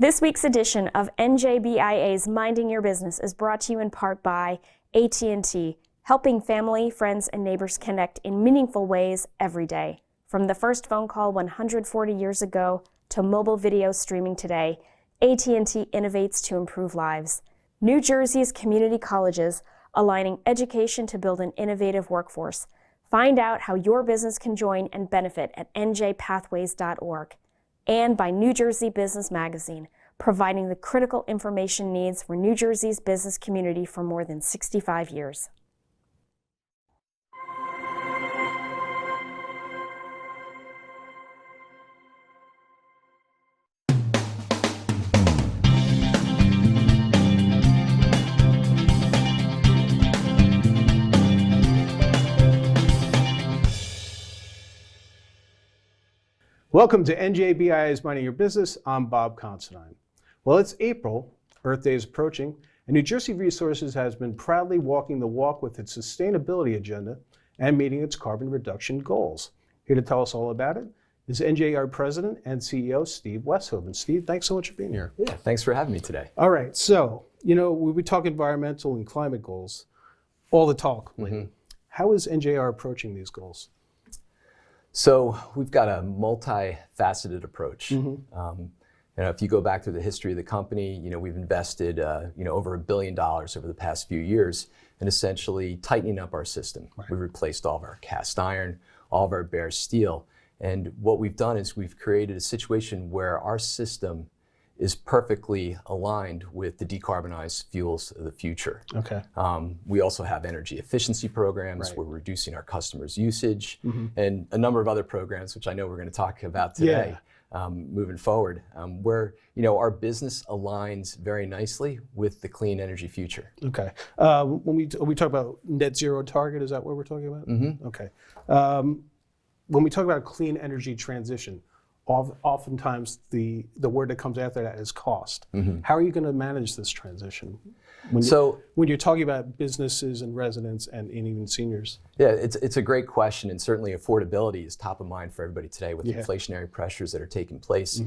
This week's edition of NJBIA's Minding Your Business is brought to you in part by AT&T, helping family, friends, and neighbors connect in meaningful ways every day. From the first phone call 140 years ago to mobile video streaming today, AT&T innovates to improve lives. New Jersey's community colleges, aligning education to build an innovative workforce. Find out how your business can join and benefit at njpathways.org. And by New Jersey Business Magazine, providing the critical information needs for New Jersey's business community for more than 65 years. Welcome to NJBIA's Minding Your Business. I'm Bob Considine. Well, it's April, Earth Day is approaching, and New Jersey Resources has been proudly walking the walk with its sustainability agenda and meeting its carbon reduction goals. Here to tell us all about it is NJR President and CEO Steve Westhoven. Steve, thanks so much for being here. Yeah, thanks for having me today. All right, so, we talk environmental and climate goals, all the talk lately. How is NJR approaching these goals? So we've got a multifaceted approach. If you go back through the history of the company, we've invested over $1 billion over the past few years in essentially tightening up our system. Right. We've replaced all of our cast iron, all of our bare steel. And what we've done is we've created a situation where our system is perfectly aligned with the decarbonized fuels of the future. Okay. We also have energy efficiency programs. Right. We're reducing our customers' usage, and a number of other programs, which I know we're going to talk about today, moving forward, where our business aligns very nicely with the clean energy future. Okay. When we talk about net zero target, is that what we're talking about? Okay. When we talk about a clean energy transition, oftentimes the word that comes after that is cost. How are you going to manage this transition when you're talking about businesses and residents and even seniors? Yeah, it's a great question, and certainly affordability is top of mind for everybody today with inflationary pressures that are taking place.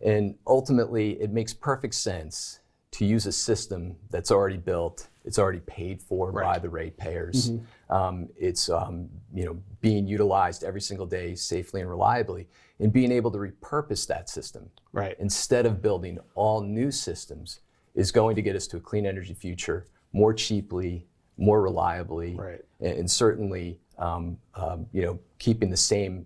And ultimately, it makes perfect sense to use a system that's already built, it's already paid for by the ratepayers. It's being utilized every single day safely and reliably, and being able to repurpose that system instead of building all new systems is going to get us to a clean energy future more cheaply, more reliably, and certainly keeping the same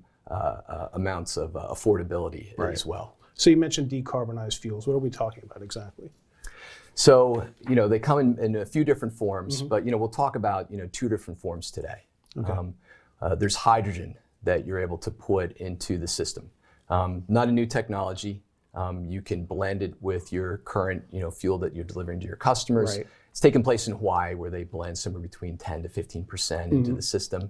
amounts of affordability as well. So you mentioned decarbonized fuels. What are we talking about exactly? So, they come in a few different forms, but, we'll talk about, two different forms today. Okay. There's hydrogen that you're able to put into the system. Not a new technology. You can blend it with your current, fuel that you're delivering to your customers. Right. It's taken place in Hawaii, where they blend somewhere between 10 to 15% into the system.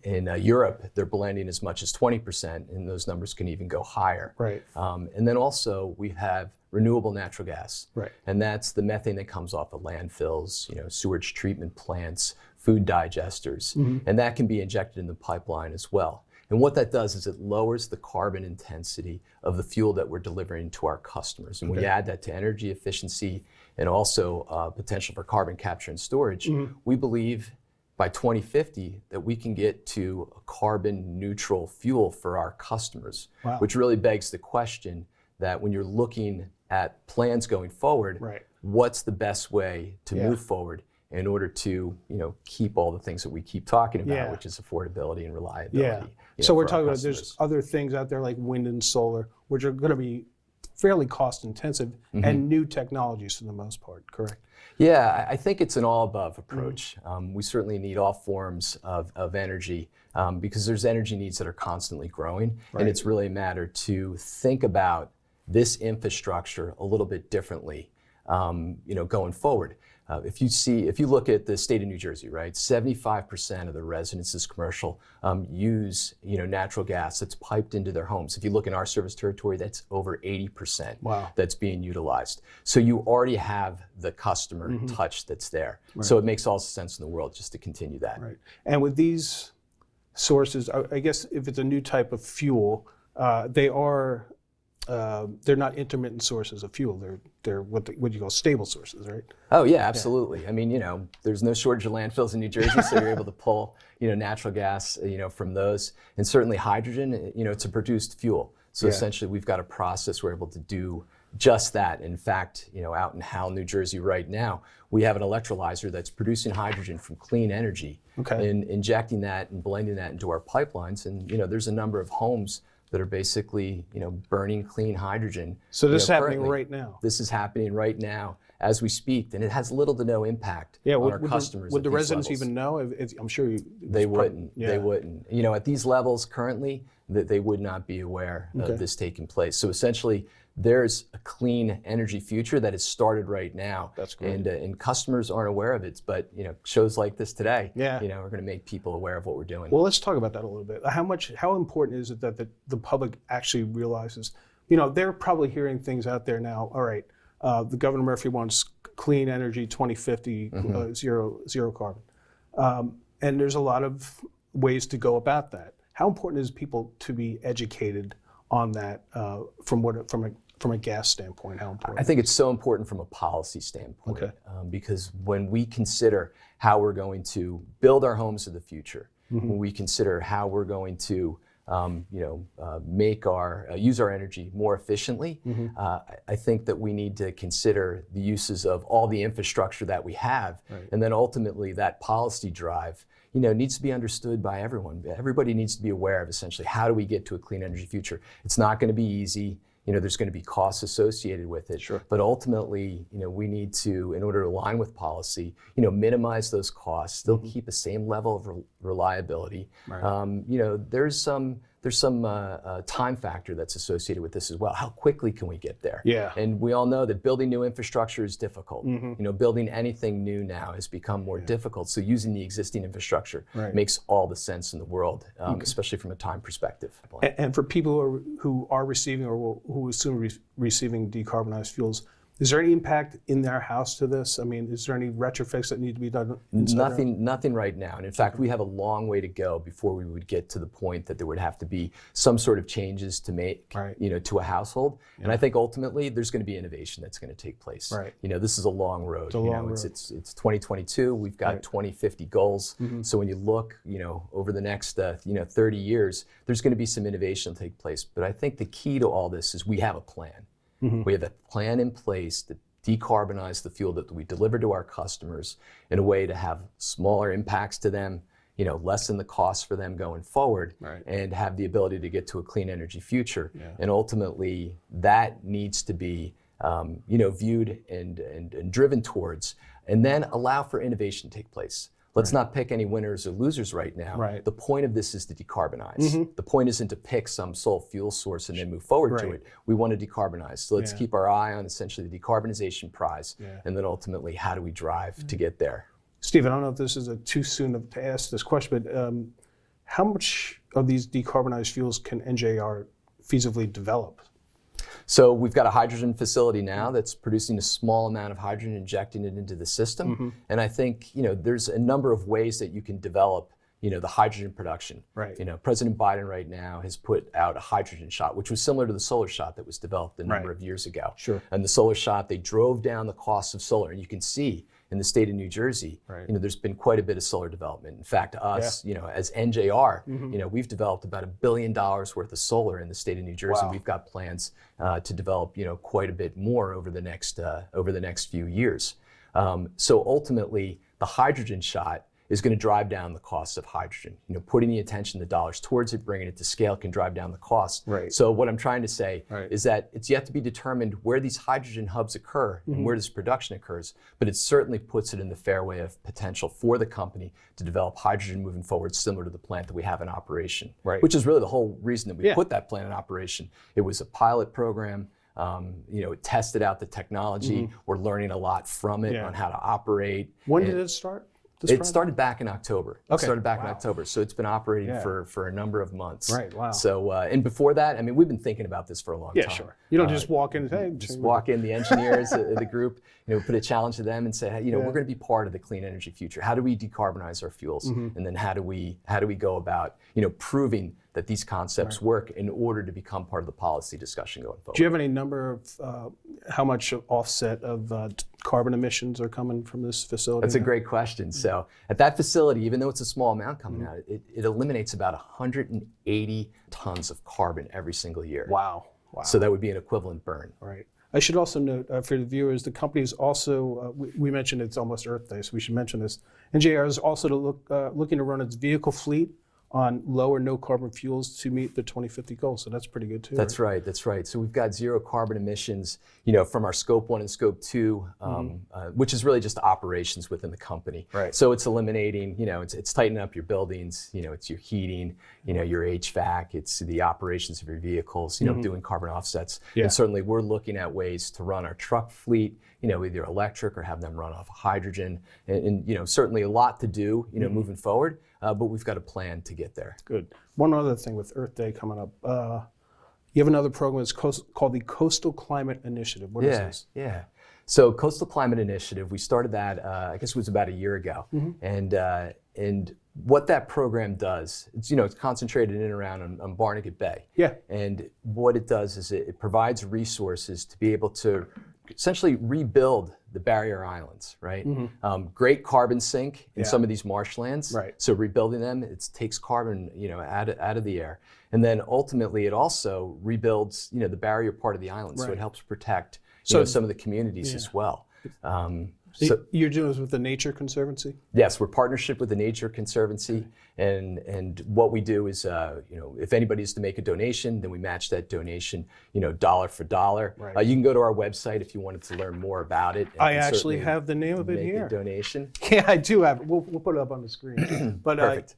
In Europe, they're blending as much as 20%, and those numbers can even go higher. Right. And then also we have renewable natural gas. Right. And that's the methane that comes off of landfills, sewage treatment plants, food digesters, and that can be injected in the pipeline as well. And what that does is it lowers the carbon intensity of the fuel that we're delivering to our customers. And when you add that to energy efficiency and also potential for carbon capture and storage, we believe by 2050 that we can get to a carbon neutral fuel for our customers, which really begs the question that when you're looking at plans going forward, what's the best way to move forward in order to keep all the things that we keep talking about, which is affordability and reliability. So we're talking about there's other things out there like wind and solar, which are going to be fairly cost intensive and new technologies for the most part, correct? Yeah, I think it's an all-above approach. We certainly need all forms of energy because there's energy needs that are constantly growing, and it's really a matter to think about this infrastructure a little bit differently, going forward. If you look at the state of New Jersey, right, 75% of the residences commercial use natural gas that's piped into their homes. If you look in our service territory, that's over 80% that's being utilized. So you already have the customer touch that's there. So it makes all the sense in the world just to continue that. Right. And with these sources, I guess if it's a new type of fuel, they are they're not intermittent sources of fuel. They're what you call stable sources, right? Oh yeah, absolutely. I mean, there's no shortage of landfills in New Jersey, so you're able to pull, natural gas, from those, and certainly hydrogen, it's a produced fuel. So essentially, we've got a process we're able to do just that. In fact, out in Howell, New Jersey right now, we have an electrolyzer that's producing hydrogen from clean energy and injecting that and blending that into our pipelines. And, there's a number of homes that are basically, burning clean hydrogen. So this is happening currently. right now? This is happening right now as we speak, and it has little to no impact on our customers. Would the residents levels. even know? I'm sure they wouldn't. They wouldn't. At these levels currently, that they would not be aware of this taking place. So essentially, there's a clean energy future that has started right now. That's great. And customers aren't aware of it, but shows like this today, are going to make people aware of what we're doing. Well, let's talk about that a little bit. How important is it that the public actually realizes? They're probably hearing things out there now. All right, the Governor Murphy wants clean energy 2050, zero carbon, and there's a lot of ways to go about that. How important is people to be educated on that from a gas standpoint? How important? I think it's so important from a policy standpoint, because when we consider how we're going to build our homes of the future, when we consider how we're going to make use our energy more efficiently, I think that we need to consider the uses of all the infrastructure that we have, and then ultimately that policy drive needs to be understood by everyone. Everybody needs to be aware of essentially how do we get to a clean energy future. It's not going to be easy. There's going to be costs associated with it. Sure. But ultimately, we need to, in order to align with policy, minimize those costs, still keep the same level of reliability. There's some time factor that's associated with this as well. How quickly can we get there? Yeah. And we all know that building new infrastructure is difficult. Building anything new now has become more difficult. So using the existing infrastructure makes all the sense in the world, especially from a time perspective. And for people who are receiving or who will soon receiving decarbonized fuels, is there any impact in their house to this? I mean, is there any retrofits that need to be done? Nothing right now. And in fact, we have a long way to go before we would get to the point that there would have to be some sort of changes to make, to a household. And I think ultimately there's going to be innovation that's going to take place. This is a long road. It's 2022. We've got 2050 goals. So when you look, over the next 30 years, there's going to be some innovation take place. But I think the key to all this is we have a plan. We have a plan in place to decarbonize the fuel that we deliver to our customers in a way to have smaller impacts to them, lessen the costs for them going forward, and have the ability to get to a clean energy future. And ultimately, that needs to be viewed and driven towards, and then allow for innovation to take place. Let's not pick any winners or losers right now. The point of this is to decarbonize. The point isn't to pick some sole fuel source and then move forward to it. We want to decarbonize. So let's keep our eye on essentially the decarbonization prize, and then ultimately how do we drive to get there. Steve, I don't know if this is too soon to ask this question, but how much of these decarbonized fuels can NJR feasibly develop? So we've got a hydrogen facility now that's producing a small amount of hydrogen, injecting it into the system. And I think, there's a number of ways that you can develop, the hydrogen production. President Biden right now has put out a hydrogen shot, which was similar to the solar shot that was developed a number of years ago. And the solar shot, they drove down the cost of solar. And you can see in the state of New Jersey, there's been quite a bit of solar development. In fact, us, as NJR, we've developed about $1 billion worth of solar in the state of New Jersey. We've got plans to develop, quite a bit more over the next few years. So ultimately, the hydrogen shot is going to drive down the cost of hydrogen. Putting the attention, the dollars towards it, bringing it to scale can drive down the cost. So what I'm trying to say is that it's yet to be determined where these hydrogen hubs occur and where this production occurs, but it certainly puts it in the fairway of potential for the company to develop hydrogen moving forward, similar to the plant that we have in operation, which is really the whole reason that we put that plant in operation. It was a pilot program. It tested out the technology. We're learning a lot from it on how to operate. When did it start? It started back in October. Okay. It started back in October, so it's been operating Yeah. for a number of months. Right, wow. So, and before that, I mean, we've been thinking about this for a long time. Yeah, sure. You don't just walk in and say, Just walk in, the engineers, the group, put a challenge to them and say, hey, we're going to be part of the clean energy future. How do we decarbonize our fuels? And then how do we go about, proving that these concepts work in order to become part of the policy discussion going forward? Do you have any number of how much offset of carbon emissions are coming from this facility? That's a great question. So at that facility, even though it's a small amount coming out, it eliminates about 180 tons of carbon every single year. Wow. So that would be an equivalent burn. Right. I should also note for the viewers, the company is also, we mentioned it's almost Earth Day, so we should mention this. NJR is also looking to run its vehicle fleet on low or no carbon fuels to meet the 2050 goals. So that's pretty good too. That's right. That's right. So we've got zero carbon emissions, from our scope 1 and scope 2, which is really just operations within the company. Right. So it's eliminating, it's tightening up your buildings, it's your heating, your HVAC, it's the operations of your vehicles, doing carbon offsets. Yeah. And certainly we're looking at ways to run our truck fleet, either electric or have them run off hydrogen. And certainly a lot to do, moving forward. But we've got a plan to get there. Good. One other thing with Earth Day coming up. You have another program that's called the Coastal Climate Initiative. What is this? Yeah. So Coastal Climate Initiative, we started that, I guess it was about a year ago. And what that program does, it's concentrated in and around on Barnegat Bay. Yeah. And what it does is it provides resources to be able to essentially rebuild the barrier islands, right? Great carbon sink in some of these marshlands. Right. So rebuilding them, it takes carbon, out of the air. And then ultimately it also rebuilds, the barrier part of the island. So it helps protect some of the communities as well. So you're doing this with the Nature Conservancy? Yes, we're partnership with the Nature Conservancy, and what we do is, if anybody is to make a donation, then we match that donation, dollar for dollar. Right. You can go to our website if you wanted to learn more about it. I actually have the name of it here. Make a donation. Yeah, I do have it. We'll put it up on the screen. But Perfect.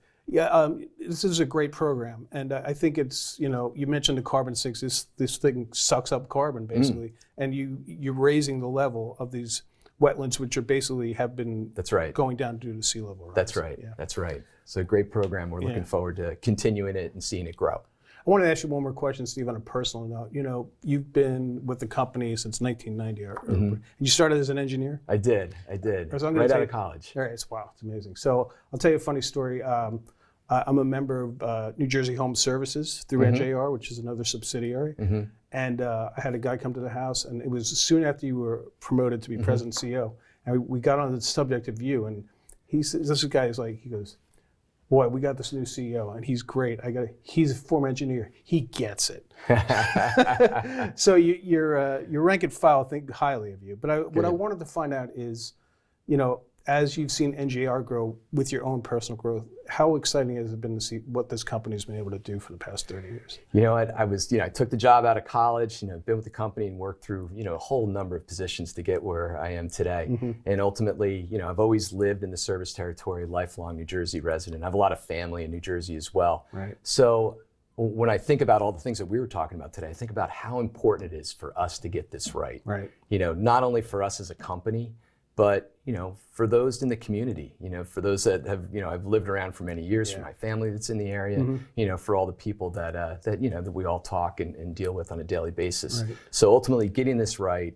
This is a great program, and I think it's, you mentioned the carbon sinks. This thing sucks up carbon basically, and you're raising the level of these wetlands, which are basically have been going down due to sea level rise. That's right. Yeah. That's right. So a great program. We're looking forward to continuing it and seeing it grow. I want to ask you one more question, Steve, on a personal note. You've been with the company since 1990. And you started as an engineer? I did. Right out of college. All right. Wow, it's amazing. So I'll tell you a funny story. I'm a member of New Jersey Home Services through NJR, which is another subsidiary. And I had a guy come to the house, and it was soon after you were promoted to be president and CEO. And we got on the subject of you, and he says, this guy is like, he goes, boy, we got this new CEO, and he's great. He's a former engineer. He gets it. So your rank and file think highly of you. But what I wanted to find out is, as you've seen NJR grow with your own personal growth, how exciting has it been to see what this company's been able to do for the past 30 years? I took the job out of college, been with the company and worked through, a whole number of positions to get where I am today. And ultimately, I've always lived in the service territory, lifelong New Jersey resident. I have a lot of family in New Jersey as well. Right. So when I think about all the things that we were talking about today, I think about how important it is for us to get this right. Right. Not only for us as a company, but for those in the community, for those that have, I've lived around for many years, for my family that's in the area, for all the people that that we all talk and deal with on a daily basis. Right. So ultimately, getting this right,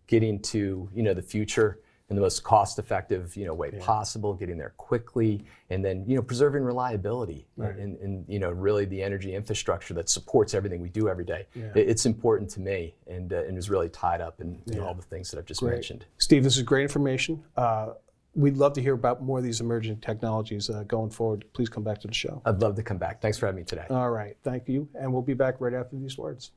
getting to the future in the most cost-effective way possible, getting there quickly, and then preserving reliability and really the energy infrastructure that supports everything we do every day. It's important to me, and is really tied up in all the things that I've just mentioned. Steve, this is great information. We'd love to hear about more of these emerging technologies going forward. Please come back to the show. I'd love to come back. Thanks for having me today. All right, thank you, and we'll be back right after these words.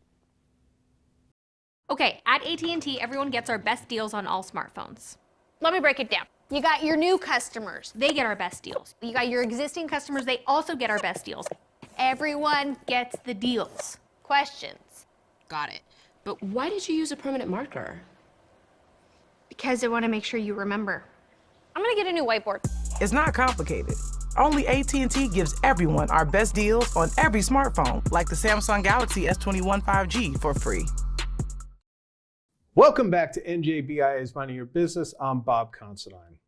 Okay, at AT&T, everyone gets our best deals on all smartphones. Let me break it down. You got your new customers. They get our best deals. You got your existing customers. They also get our best deals. Everyone Gets the deals. questions. Got it. But why did you use a permanent marker? Because I want to make sure you remember. I'm going to get a new whiteboard. It's not complicated. Only AT&T gives everyone our best deals on every smartphone, like the Samsung Galaxy S21 5G for free. Welcome back to NJBIA's Minding Your Business. I'm Bob Considine.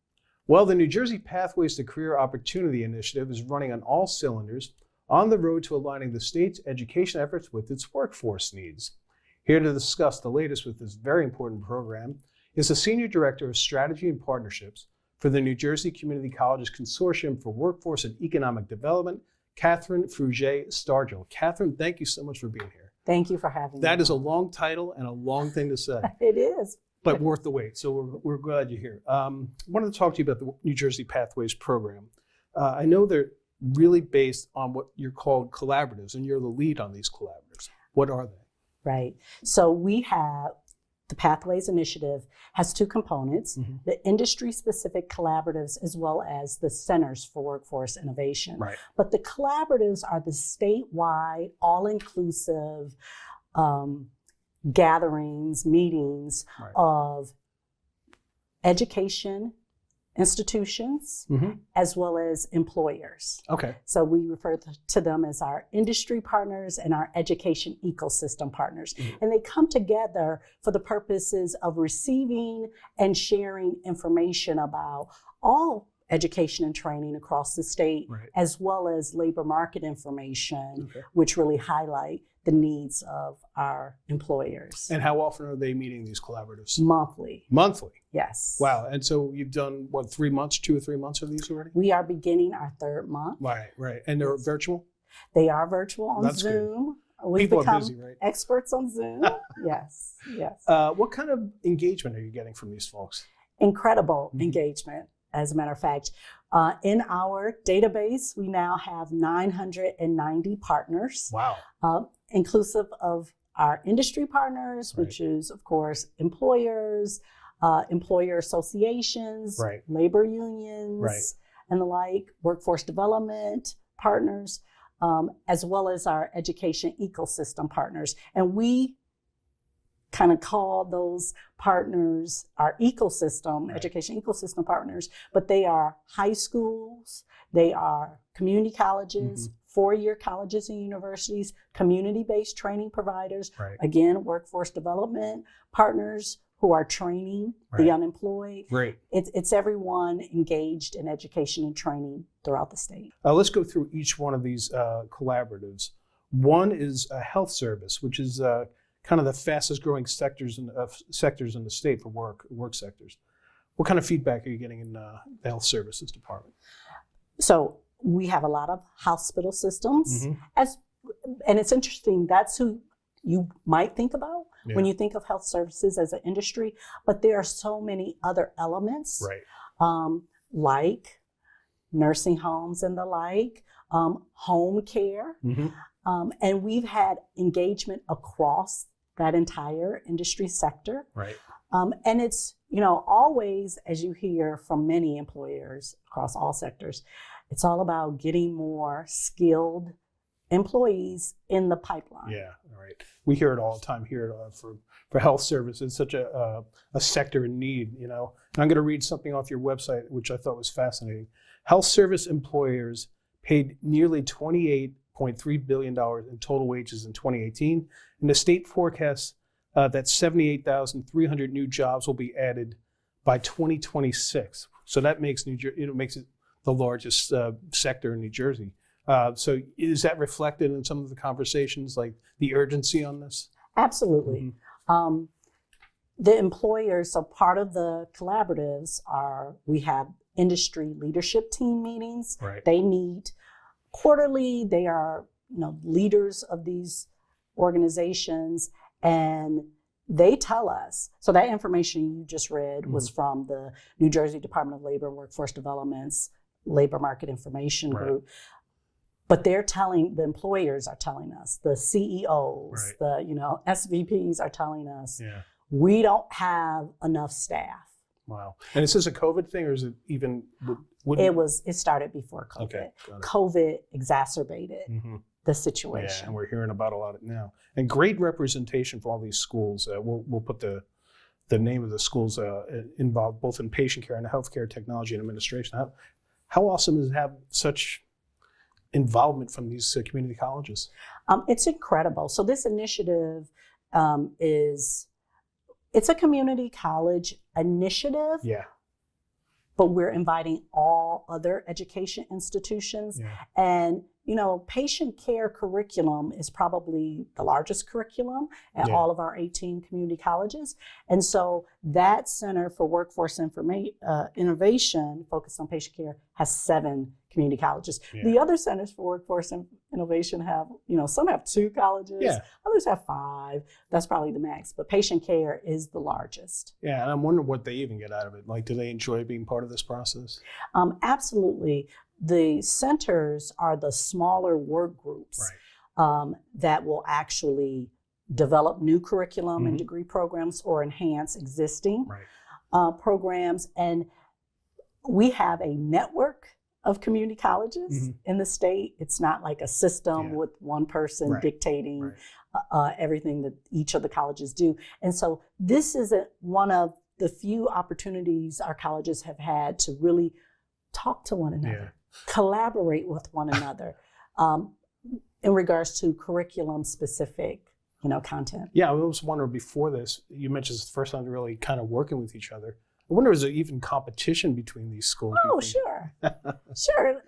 Well, the New Jersey Pathways to Career Opportunity Initiative is running on all cylinders on the road to aligning the state's education efforts with its workforce needs. Here to discuss the latest with this very important program is the Senior Director of Strategy and Partnerships for the New Jersey Community College Consortium for Workforce and Economic Development, Catherine Fruge Starghill. Catherine, thank you so much for being here. Thank you for having me. That is a long title and a long thing to say. It is. But worth the wait, so we're glad you're here. I wanted to talk to you about the New Jersey Pathways program. I know they're really based on what you're called collaboratives, and you're the lead on these collaboratives. What are they? Right. So we have the Pathways Initiative has two components, the industry-specific collaboratives as well as the Centers for Workforce Innovation. Right. But the collaboratives are the statewide, all-inclusive gatherings, meetings of education institutions as well as employers. Okay. So we refer to them as our industry partners and our education ecosystem partners. And they come together for the purposes of receiving and sharing information about all education and training across the state, as well as labor market information, which really highlight the needs of our employers. And how often are they meeting these collaboratives? Monthly. Monthly? Yes. Wow. And so you've done, what, 3 months, 2 or 3 months of these already? We are beginning our third month. Right. And they're virtual? They are virtual on That's Zoom. Good. We've People become are busy, right? experts on Zoom. Yes. What kind of engagement are you getting from these folks? Incredible engagement. As a matter of fact, in our database, we now have 990 partners. Wow. Inclusive of our industry partners, which is, of course, employers, employer associations, labor unions, and the like, workforce development partners, as well as our education ecosystem partners. And we kind of call those partners our ecosystem, education ecosystem partners, but they are high schools, they are community colleges, four-year colleges and universities, community-based training providers, again, workforce development partners who are training the unemployed. It's everyone engaged in education and training throughout the state. Let's go through each one of these collaboratives. One is a health service, which is kind of the fastest growing sectors in the state for work sectors. What kind of feedback are you getting in the health services department? So we have a lot of hospital systems, and it's interesting, that's who you might think about when you think of health services as an industry, but there are so many other elements, like nursing homes and the like, home care, and we've had engagement across that entire industry sector. And it's, always, as you hear from many employers across all sectors, it's all about getting more skilled employees in the pipeline. We hear it all the time here for health services. It's such a sector in need, And I'm going to read something off your website, which I thought was fascinating. Health service employers paid nearly $28.3 billion in total wages in 2018, and the state forecasts that 78,300 new jobs will be added by 2026. So that makes makes it the largest sector in New Jersey. So is that reflected in some of the conversations, like the urgency on this? Absolutely. The employers, so part of the collaboratives we have industry leadership team meetings. They meet quarterly. They are, leaders of these organizations, and they tell us, so that information you just read was from the New Jersey Department of Labor and Workforce Development's Labor Market Information Group. But the employers are telling us, the CEOs, the SVPs are telling us, we don't have enough staff. Wow. And is this a COVID thing, or is it even? It started before COVID. Okay, COVID exacerbated the situation. Yeah, and we're hearing about a lot of it now. And great representation for all these schools. We'll put the name of the schools involved both in patient care and healthcare technology and administration. How awesome is to have such involvement from these community colleges? It's incredible. So this initiative it's a community college initiative. but we're inviting all other education institutions. Yeah. And, patient care curriculum is probably the largest curriculum at all of our 18 community colleges. And so that Center for Workforce Innovation, focused on patient care, has 7 community colleges. Yeah. The other centers for workforce innovation have, some have 2 colleges, others have 5. That's probably the max, but patient care is the largest. Yeah, and I'm wondering what they even get out of it. Like, do they enjoy being part of this process? Absolutely. The centers are the smaller work groups that will actually develop new curriculum and degree programs or enhance existing programs. And we have a network of community colleges in the state. It's not like a system with one person dictating everything that each of the colleges do. And so this is one of the few opportunities our colleges have had to really talk to one another, collaborate with one another in regards to curriculum specific content. Yeah, I was wondering before this, you mentioned it's the first time they're really kind of working with each other. I wonder, is there even competition between these schools? Oh, sure. Sure,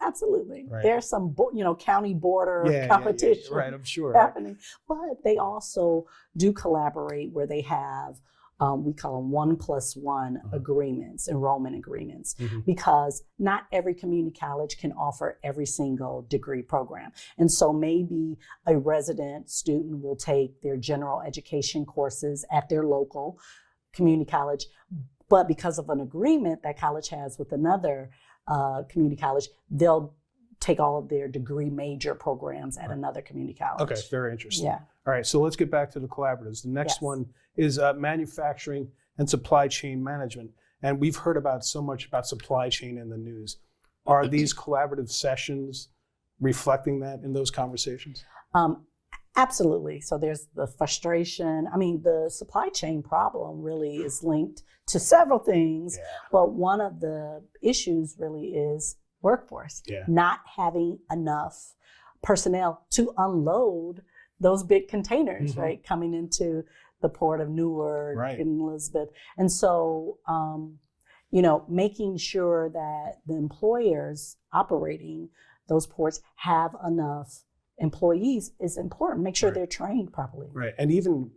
absolutely. Right. There's some, county border competition Right, I'm sure. happening. But they also do collaborate where they have, we call them 1+1 agreements, enrollment agreements, because not every community college can offer every single degree program. And so maybe a resident student will take their general education courses at their local community college, but because of an agreement that college has with another community college, they'll take all of their degree major programs at another community college. Okay, very interesting. Yeah. All right, so let's get back to the collaboratives. The next one is manufacturing and supply chain management. And we've heard so much about supply chain in the news. Are these collaborative sessions reflecting that in those conversations? Absolutely. So there's the frustration. I mean, the supply chain problem really is linked to several things, but one of the issues really is workforce, not having enough personnel to unload those big containers, right, coming into the port of Newark and Elizabeth. And so, making sure that the employers operating those ports have enough employees is important. Make sure they're trained properly. Right, and even,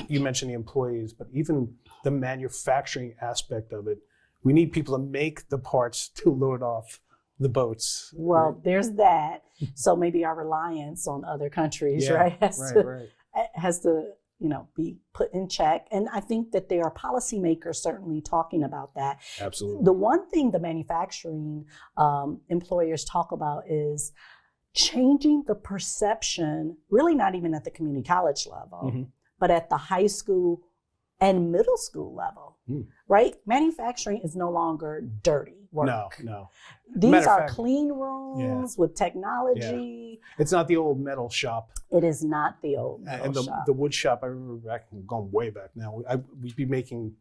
you mentioned the employees, but even the manufacturing aspect of it, we need people to make the parts to load off the boats. Well, there's that. So maybe our reliance on other countries, has to be put in check. And I think that there are policymakers certainly talking about that. Absolutely. The one thing the manufacturing employers talk about is changing the perception, really not even at the community college level, but at the high school and middle school level, right? Manufacturing is no longer dirty work. No. These are clean rooms with technology. It's not the old metal shop. It is not the old metal shop. The wood shop, I remember going way back now, we'd be making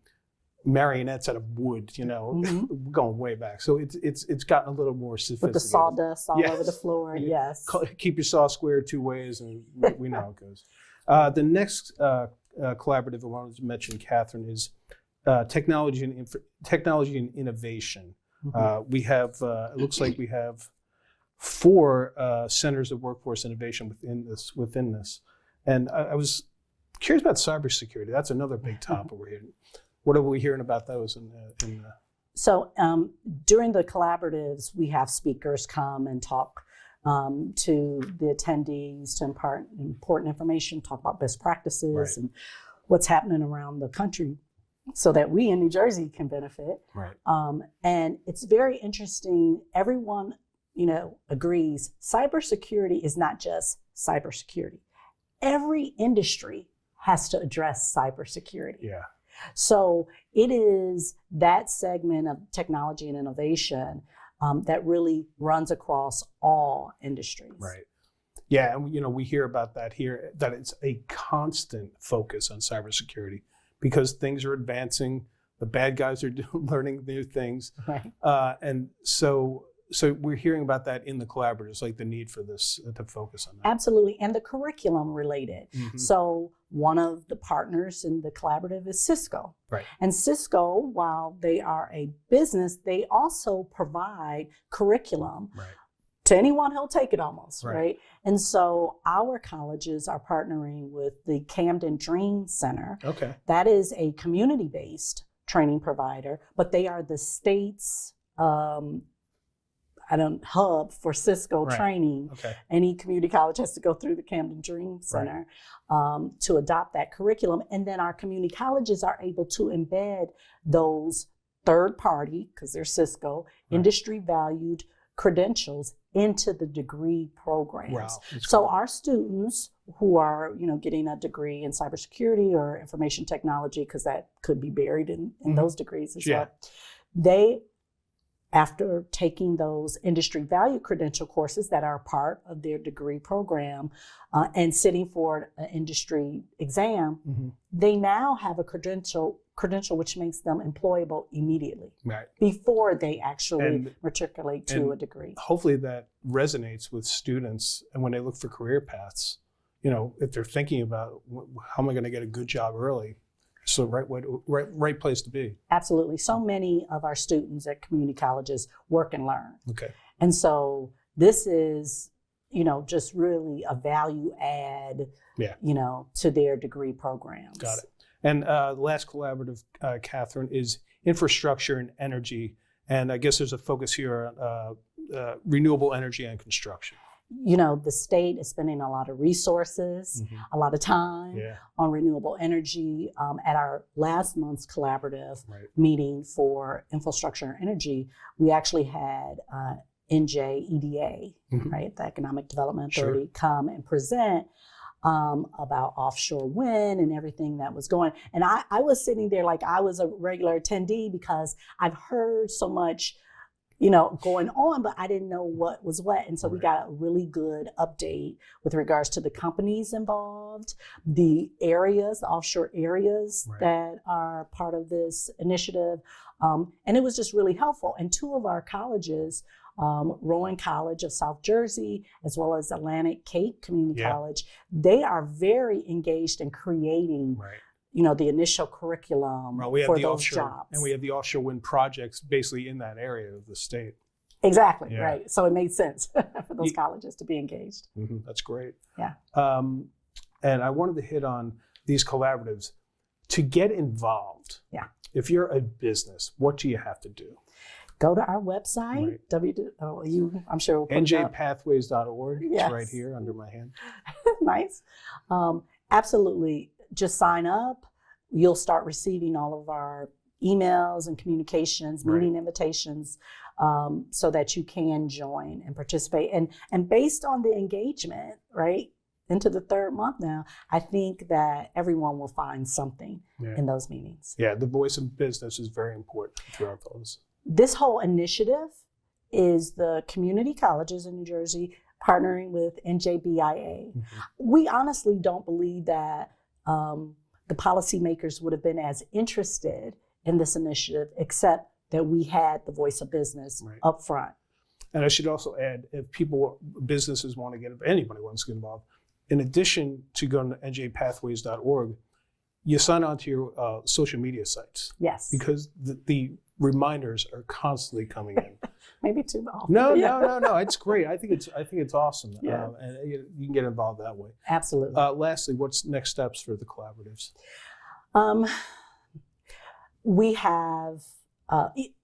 marionettes out of wood, going way back. So it's gotten a little more sophisticated. With the sawdust all over the floor, Keep your saw square 2 ways, and we know how it goes. The next collaborative I wanted to mention, Catherine, is technology and innovation. We have, it looks like we have 4 centers of workforce innovation within this. And I was curious about cybersecurity. That's another big topic we're hearing. What are we hearing about those? So during the collaboratives, we have speakers come and talk to the attendees to impart important information, talk about best practices and what's happening around the country so that we in New Jersey can benefit. And it's very interesting. Everyone, agrees cybersecurity is not just cybersecurity. Every industry has to address cybersecurity. So it is that segment of technology and innovation that really runs across all industries. Right. Yeah, and we hear about that here, that it's a constant focus on cybersecurity because things are advancing, the bad guys are learning new things. And so so we're hearing about that in the collaboratives, like the need for this to focus on that. Absolutely, and the curriculum related. So one of the partners in the collaborative is Cisco. Right. And Cisco, while they are a business, they also provide curriculum to anyone who'll take it almost, right? And so our colleges are partnering with the Camden Dream Center. Okay. That is a community-based training provider, but they are the state's hub for Cisco training. Okay. Any community college has to go through the Camden Dream Center to adopt that curriculum. And then our community colleges are able to embed those third party, because they're Cisco, industry valued credentials into the degree programs. Wow, so our students who are, getting a degree in cybersecurity or information technology, because that could be buried in those degrees as well, they, after taking those industry value credential courses that are part of their degree program and sitting for an industry exam, they now have a credential which makes them employable immediately before they actually matriculate to a degree. Hopefully that resonates with students, and when they look for career paths, if they're thinking about how am I going to get a good job early, it's the right place to be. Absolutely. So many of our students at community colleges work and learn. Okay. And so this is, just really a value add, to their degree programs. Got it. And the last collaborative, Catherine, is infrastructure and energy. And I guess there's a focus here on renewable energy and construction. The state is spending a lot of resources, a lot of time on renewable energy. At our last month's collaborative meeting for infrastructure and energy, we actually had NJEDA, the Economic Development Authority, come and present about offshore wind and everything that was going. And I was sitting there like I was a regular attendee because I've heard so much going on, but I didn't know what was what. And so we got a really good update with regards to the companies involved, the areas, the offshore areas that are part of this initiative. And it was just really helpful. And two of our colleges, Rowan College of South Jersey, as well as Atlantic Cape Community College, they are very engaged in creating the initial curriculum for those jobs. And we have the offshore wind projects basically in that area of the state. Exactly, right. So it made sense for those colleges to be engaged. That's great. Yeah. And I wanted to hit on these collaboratives. To get involved, if you're a business, what do you have to do? Go to our website, I'm sure we'll put njpathways.org. It's right here under my hand. Nice. Absolutely. Just sign up. You'll start receiving all of our emails and communications, meeting invitations, so that you can join and participate. And based on the engagement, into the third month now, I think that everyone will find something in those meetings. Yeah, the voice of business is very important throughout those. This whole initiative is the community colleges in New Jersey partnering with NJBIA. We honestly don't believe that the policymakers would have been as interested in this initiative, except that we had the voice of business up front. And I should also add, if businesses want to get, if anybody wants to get involved, in addition to going to njpathways.org, you sign on to your social media sites. Yes. Because the reminders are constantly coming in. Maybe too often. No. It's great. I think it's awesome. And you can get involved that way. Absolutely. Lastly, what's next steps for the collaboratives? We have,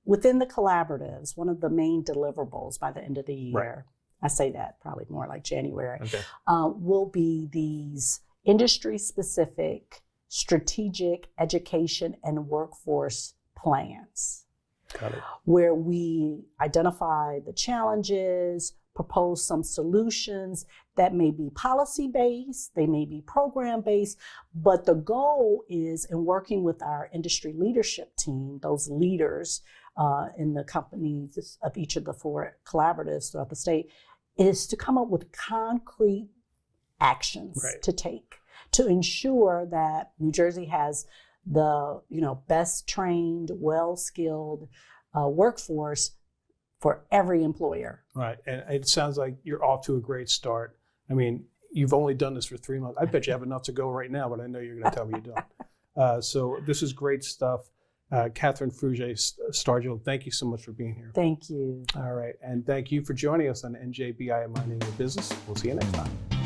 within the collaboratives, one of the main deliverables by the end of the year, I say that probably more like January, will be these industry-specific strategic education and workforce plans. Got it. Where we identify the challenges, propose some solutions that may be policy-based, they may be program-based, but the goal is, in working with our industry leadership team, those leaders in the companies of each of the 4 collaboratives throughout the state, is to come up with concrete actions to take to ensure that New Jersey has the best trained, well-skilled workforce for every employer. Right, and it sounds like you're off to a great start. I mean, you've only done this for 3 months. I bet you have enough to go right now, but I know you're going to tell me you don't. So this is great stuff. Catherine Fruge, Starghill, thank you so much for being here. Thank you. All right, and thank you for joining us on NJBI Minding Your Business. We'll see you next time.